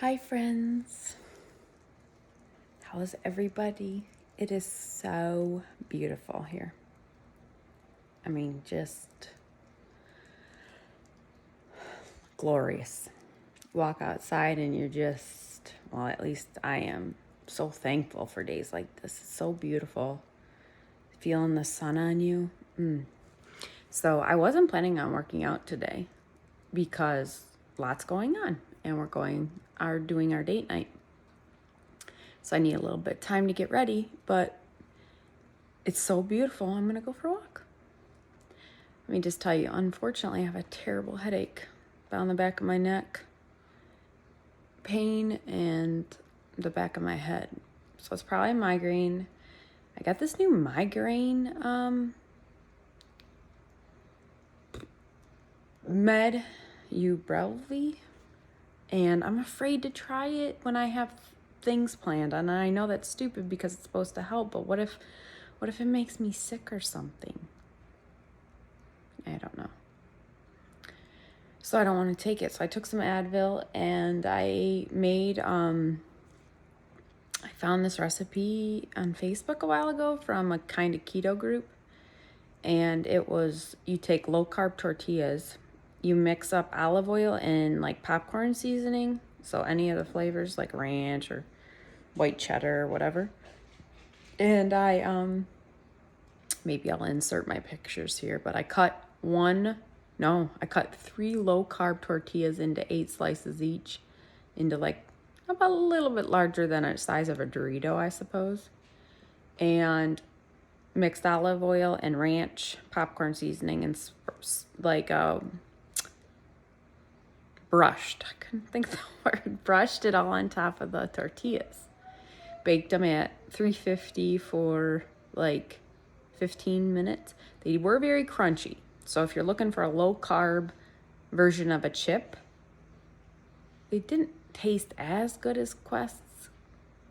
Hi friends, how's everybody? It is so beautiful here. I mean, just glorious. Walk outside and you're just, well, at least I am so thankful for days like this. It's so beautiful. Feeling the sun on you. So I wasn't planning on working out today because lots going on and are doing our date night. So I need a little bit of time to get ready, but it's so beautiful. I'm gonna go for a walk. Let me just tell you, unfortunately, I have a terrible headache down the back of my neck, pain, and the back of my head. So it's probably a migraine. I got this new migraine med, Ubrelvy, and I'm afraid to try it when I have things planned. And I know that's stupid because it's supposed to help, but what if it makes me sick or something? I don't know. So I don't want to take it. So I took some Advil and I found this recipe on Facebook a while ago from a kind of keto group. And it was, you take low carb tortillas, you mix up olive oil and like popcorn seasoning. So any of the flavors like ranch or white cheddar or whatever. And maybe I'll insert my pictures here, but I cut 3 low carb tortillas into 8 slices each, into like about a little bit larger than a size of a Dorito, I suppose. And mixed olive oil and ranch popcorn seasoning and brushed. I couldn't think of the word. Brushed it all on top of the tortillas. Baked them at 350 for like 15 minutes. They were very crunchy. So if you're looking for a low carb version of a chip, they didn't taste as good as Quest's,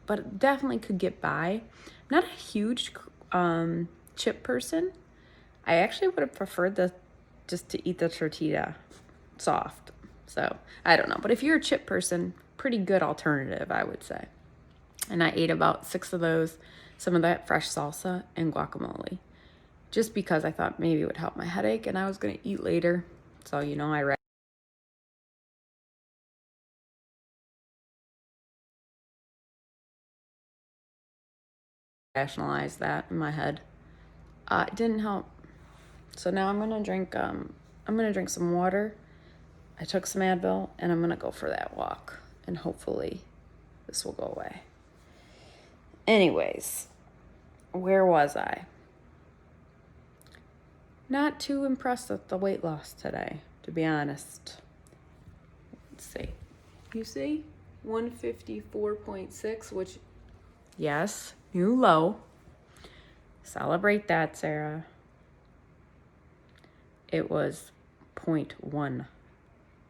but it definitely could get by. I'm not a huge chip person. I actually would have preferred just to eat the tortilla soft. So I don't know, but if you're a chip person, pretty good alternative, I would say. And I ate about 6 of those, some of that fresh salsa and guacamole, just because I thought maybe it would help my headache and I was going to eat later. So, I rationalized that in my head. It didn't help. So now I'm going to drink some water. I took some Advil and I'm going to go for that walk and hopefully this will go away. Anyways, where was I? Not too impressed with the weight loss today, to be honest. Let's see. You see? 154.6, which, yes, new low. Celebrate that, Sarah. It was 0.1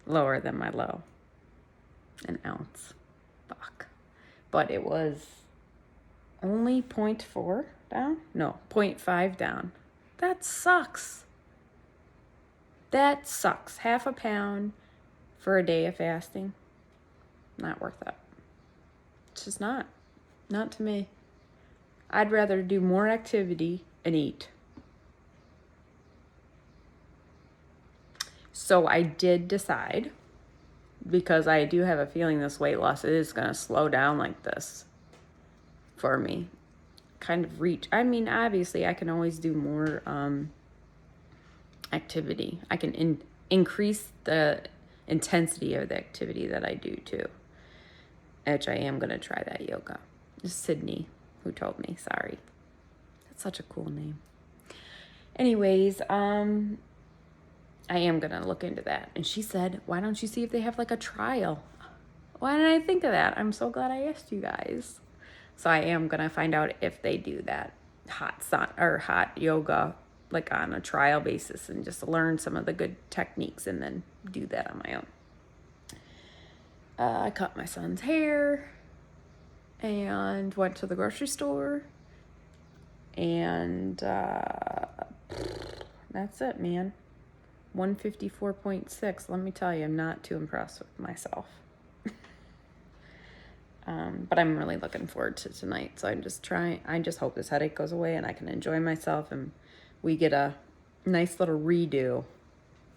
lower than my low. An ounce. Fuck. But it was only 0.4 down? No, 0.5 down. That sucks. That sucks. Half a pound for a day of fasting. Not worth it. It's just not. Not to me. I'd rather do more activity and eat. So I did decide, because I do have a feeling this weight loss is going to slow down like this for me. Kind of obviously I can always do more activity. I can increase the intensity of the activity that I do too, which I am going to try that yoga. It's Sydney who told me, sorry. That's such a cool name. Anyways, I am going to look into that. And she said, why don't you see if they have like a trial? Why didn't I think of that? I'm so glad I asked you guys. So I am going to find out if they do that hot yoga like on a trial basis and just learn some of the good techniques and then do that on my own. I cut my son's hair and went to the grocery store and that's it, man. 154.6. Let me tell you, I'm not too impressed with myself. But I'm really looking forward to tonight. So I just hope this headache goes away and I can enjoy myself and we get a nice little redo.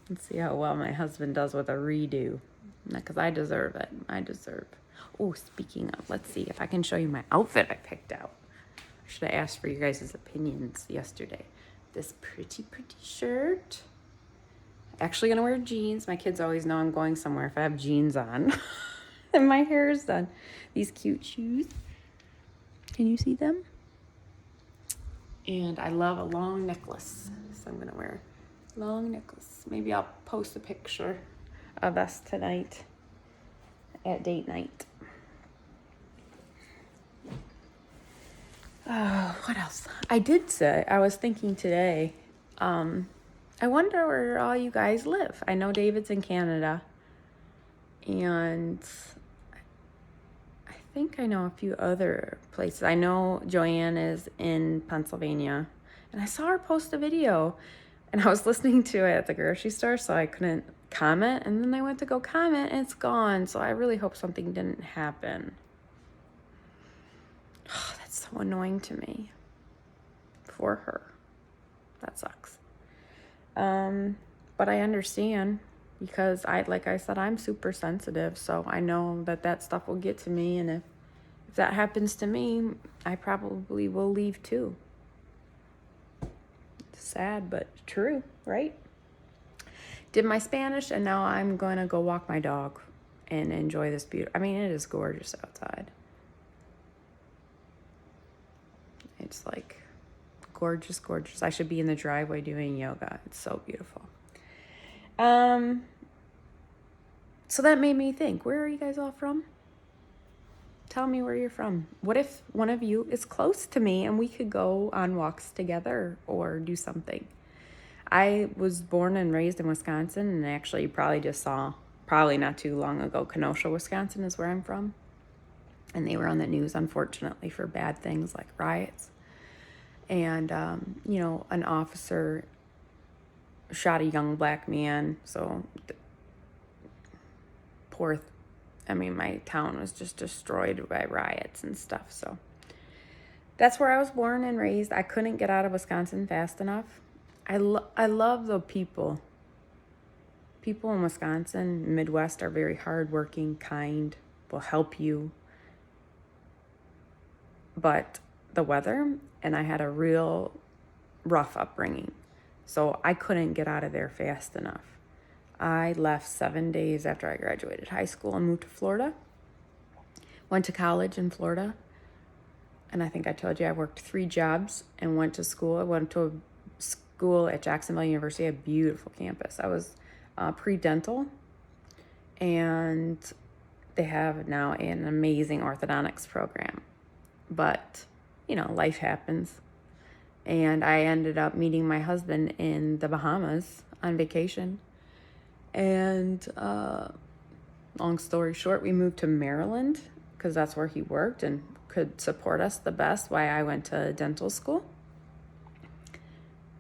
Let's see how well my husband does with a redo. Because I deserve it. Oh, speaking of, let's see if I can show you my outfit I picked out. I should have asked for you guys' opinions yesterday. This pretty shirt. Actually gonna wear jeans. My kids always know I'm going somewhere if I have jeans on. And my hair is done. These cute shoes. Can you see them? And I love a long necklace. So I'm gonna wear a long necklace. Maybe I'll post a picture of us tonight at date night. What else? I was thinking today, I wonder where all you guys live. I know David's in Canada, and I think I know a few other places. I know Joanne is in Pennsylvania, and I saw her post a video, and I was listening to it at the grocery store, so I couldn't comment, and then I went to go comment, and it's gone, so I really hope something didn't happen. Oh, that's so annoying to me for her. That sucks. But I understand because like I said, I'm super sensitive, so I know that stuff will get to me, and if that happens to me, I probably will leave too. It's sad, but true, right? Did my Spanish, and now I'm going to go walk my dog and enjoy this beauty. I mean, it is gorgeous outside. It's like gorgeous. I should be in the driveway doing yoga. It's so beautiful. So that made me think, where are you guys all from? Tell me where you're from. What if one of you is close to me and we could go on walks together or do something? I was born and raised in Wisconsin, and actually you probably just saw, probably not too long ago, Kenosha, Wisconsin is where I'm from. And they were on the news, unfortunately, for bad things like riots. And, an officer shot a young black man. So, my town was just destroyed by riots and stuff. So, that's where I was born and raised. I couldn't get out of Wisconsin fast enough. I love the people. People in Wisconsin, Midwest, are very hardworking, kind, will help you. But the weather, and I had a real rough upbringing, so I couldn't get out of there fast enough. I left 7 days after I graduated high school and moved to Florida. Went to college in Florida, and I think I told you I worked 3 jobs and went to school. I went to a school at Jacksonville University, a beautiful campus. I was pre-dental, and they have now an amazing orthodontics program. But, life happens. And I ended up meeting my husband in the Bahamas on vacation. And long story short, we moved to Maryland because that's where he worked and could support us the best while I went to dental school.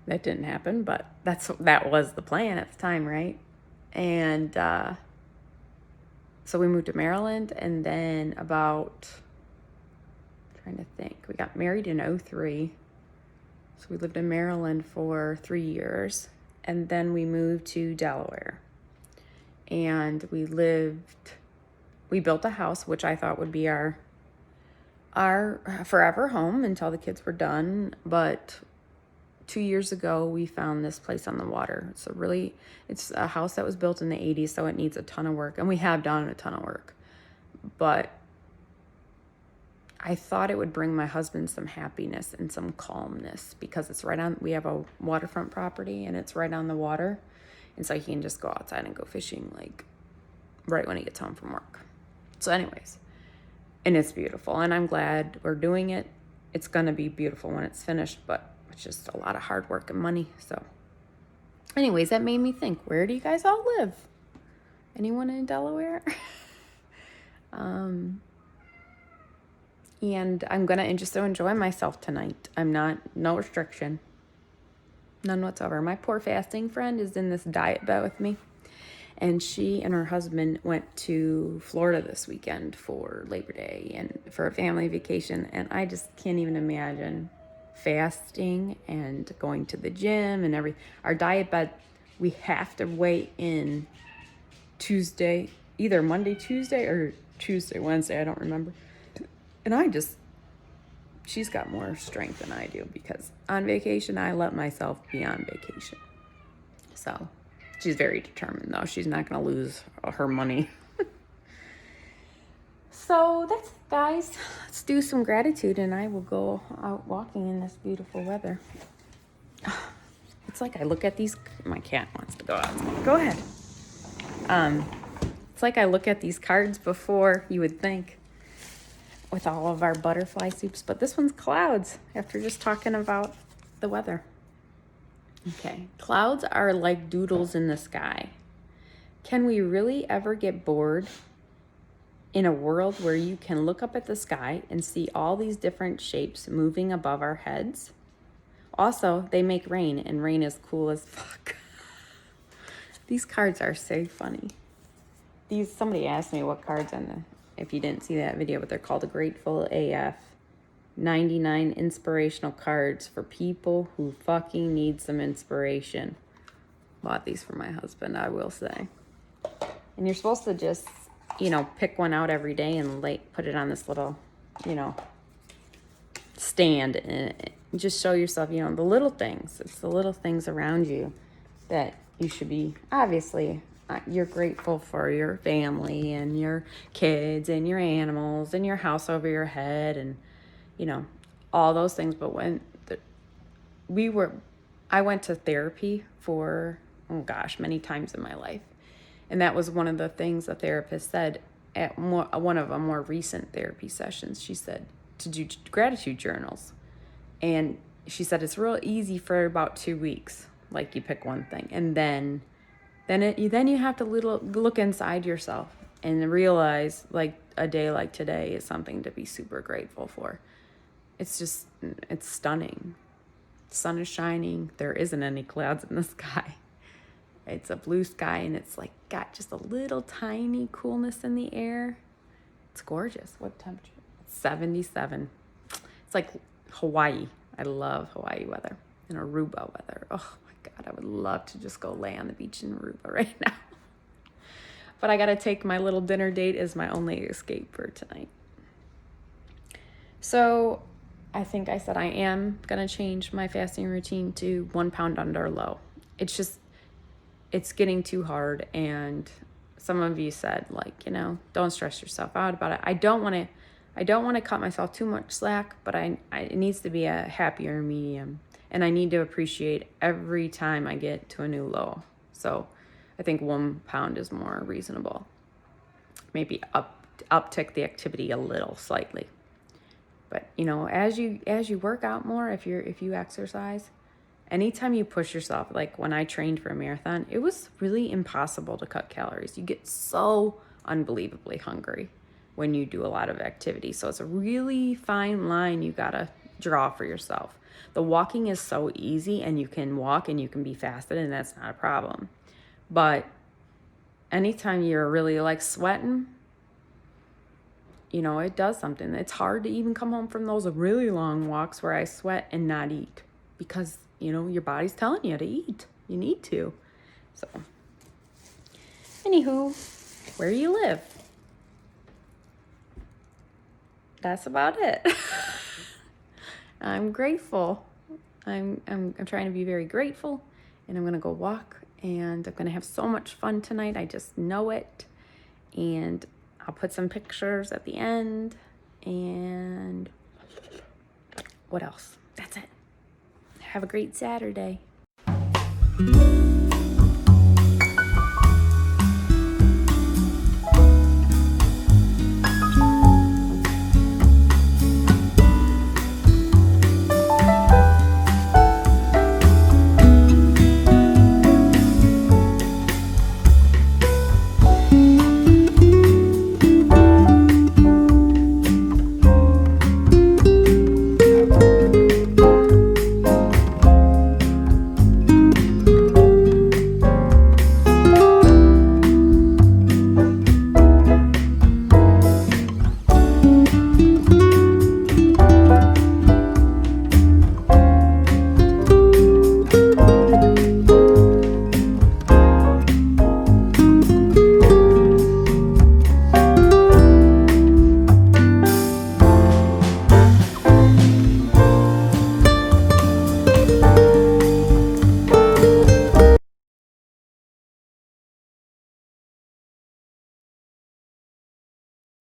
That didn't happen, but that was the plan at the time, right? And so we moved to Maryland, and then trying to think, we got married in 2003. So we lived in Maryland for 3 years, and then we moved to Delaware. And we built a house, which I thought would be our forever home until the kids were done. But 2 years ago, we found this place on the water. It's a house that was built in the 80s, so it needs a ton of work. And we have done a ton of work. But I thought it would bring my husband some happiness and some calmness because we have a waterfront property and it's right on the water. And so he can just go outside and go fishing right when he gets home from work. So anyways, and it's beautiful, and I'm glad we're doing it. It's going to be beautiful when it's finished, but it's just a lot of hard work and money. So anyways, that made me think, where do you guys all live? Anyone in Delaware? And I'm going to just enjoy myself tonight. No restriction. None whatsoever. My poor fasting friend is in this diet bet with me. And she and her husband went to Florida this weekend for Labor Day and for a family vacation. And I just can't even imagine fasting and going to the gym and everything. Our diet bed, we have to weigh in Tuesday, either Monday, Tuesday, or Tuesday, Wednesday. I don't remember. And she's got more strength than I do because on vacation, I let myself be on vacation. So she's very determined, though. She's not going to lose her money. So that's it, guys. Let's do some gratitude, and I will go out walking in this beautiful weather. It's like I look at these... My cat wants to go out. Go ahead. It's like I look at these cards before, you would think, with all of our butterfly soups. But this one's clouds, after just talking about the weather. Okay, clouds are like doodles in the sky. Can we really ever get bored in a world where you can look up at the sky and see all these different shapes moving above our heads? Also, they make rain, and rain is cool as fuck. These cards are so funny. Somebody asked me what cards if you didn't see that video, but they're called Grateful AF. 99 inspirational cards for people who fucking need some inspiration. Bought these for my husband, I will say. And you're supposed to just, pick one out every day and put it on this little, stand and just show yourself, the little things. It's the little things around you that you should be, obviously, you're grateful for your family and your kids and your animals and your house over your head and, all those things. But when I went to therapy for, many times in my life. And that was one of the things the therapist said at one of our more recent therapy sessions. She said to do gratitude journals. And she said it's real easy for about 2 weeks. Like you pick one thing. And then you have to look inside yourself and realize like a day like today is something to be super grateful for. It's stunning. The sun is shining. There isn't any clouds in the sky. It's a blue sky, and it's like got just a little tiny coolness in the air. It's gorgeous. What temperature? It's 77. It's like Hawaii. I love Hawaii weather and Aruba weather. Oh my God, I would love to just go lay on the beach in Aruba right now. But I got to take my little dinner date as my only escape for tonight. So I think I said I am going to change my fasting routine to 1 pound under low. It's getting too hard. And some of you said, don't stress yourself out about it. I don't want to cut myself too much slack, but it needs to be a happier medium. And I need to appreciate every time I get to a new low. So I think 1 pound is more reasonable. Maybe uptick the activity a little slightly. But as you work out more, if you exercise, anytime you push yourself, like when I trained for a marathon, it was really impossible to cut calories. You get so unbelievably hungry when you do a lot of activity. So it's a really fine line you gotta draw for yourself. The walking is so easy, and you can walk and you can be fasted, and that's not a problem. But anytime you're really sweating, it does something. It's hard to even come home from those really long walks where I sweat and not eat because, your body's telling you to eat. You need to. So, anywho, where you live? That's about it. I'm grateful. I'm trying to be very grateful, and I'm going to go walk, and I'm going to have so much fun tonight. I just know it. And I'll put some pictures at the end. And what else? That's it. Have a great Saturday.